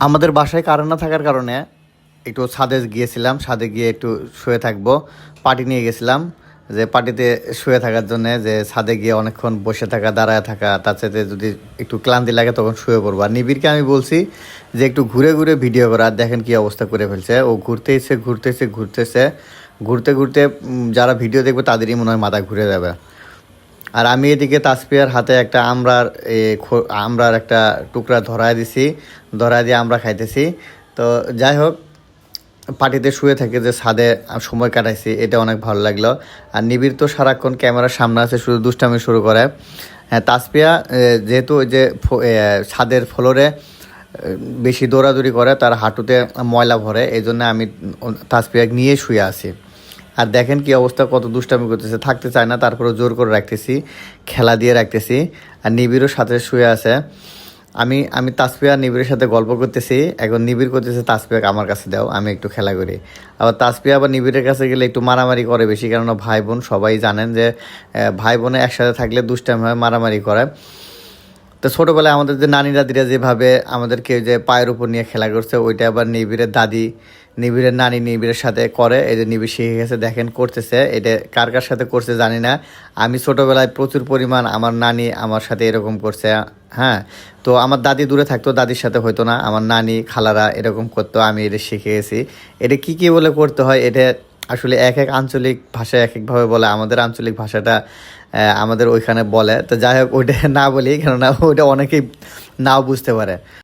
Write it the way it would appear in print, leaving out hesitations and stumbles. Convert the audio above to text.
আমাদের বাসায় কারেন্ট না থাকার কারণে একটু ছাদে গিয়েছিলাম, ছাদে গিয়ে একটু শুয়ে থাকবো। পাটি নিয়ে গেছিলাম যে পাটিতে শুয়ে থাকার জন্যে, যে ছাদে গিয়ে অনেকক্ষণ বসে থাকা, দাঁড়ায় থাকা, তার সাথে যদি একটু ক্লান্তি লাগে তখন শুয়ে পড়বো। আর নিবিড়কে আমি বলছি যে একটু ঘুরে ঘুরে ভিডিও করা, দেখেন কি অবস্থা করে ফেলছে ও। ঘুরতেছে ঘুরতে ঘুরতে যারা ভিডিও দেখবে তাদেরই মনে হয় মাথা ঘুরে যাবে। আর আমি এদিকে তাসপিয়ার হাতে একটা আমরার একটা টুকরা ধরায় দিয়ে আমরা খাইতেছি। তো যাই হোক, পার্টিতে শুয়ে থেকে যে ছাদে সময় কাটাইছি এটা অনেক ভালো লাগলো। আর নিবিড় তো সারাক্ষণ ক্যামেরার সামনে আছে, শুধু দুষ্টামি শুরু করে। হ্যাঁ, তাসপিয়া যেহেতু ওই যে ছাদের ফ্লোরে বেশি দৌড়াদৌড়ি করে, তার হাঁটুতে ময়লা ভরে, এই জন্য আমি তাসপিয়াকে নিয়ে শুয়ে আছি। আর দেখেন কি অবস্থা, কত দুষ্টামি করতেছে, থাকতে চায় না, তারপরে জোর করে রাখতেছি, খেলা দিয়ে রাখতেছি। আর নিবিড়ও সাথে শুয়ে আছে। আমি তাসপিয়া নিবিড়ের সাথে গল্প করতেছি, এখন নিবিড় করতেছে তাসপিয়াকে আমার কাছে দাও, আমি একটু খেলা করি। আবার তাসপিয়া আবার নিবিড়ের কাছে গেলে একটু মারামারি করে বেশি, কেননা ভাই বোন সবাই জানেন যে ভাই বোনে একসাথে থাকলে দুষ্টামি হয়, মারামারি করে। তো ছোটোবেলায় আমাদের যে নানি দাদিরা যেভাবে আমাদেরকে যে পায়ের উপর নিয়ে খেলা করছে, ওইটা আবার নিবিড়ের নানি নিবিড়ের সাথে করে। এই যে নিবিড় শিখে গেছে, দেখেন করতেছে। এটা কার কার সাথে করছে জানি না। আমি ছোটোবেলায় প্রচুর পরিমাণ আমার নানি আমার সাথে এরকম করছে। হ্যাঁ, তো আমার দাদি দূরে থাকতো, দাদির সাথে হয়তো না, আমার নানি খালারা এরকম করতো, আমি এটা শিখে গেছি। এটা কী বলে করতে হয়, এটা আসলে এক এক আঞ্চলিক ভাষায় এক একভাবে বলে। আমাদের আঞ্চলিক ভাষাটা আমাদের ওইখানে বলে। তো যাই হোক, ওইটা না বলি, কেননা ওইটা অনেকেই নাও বুঝতে পারে।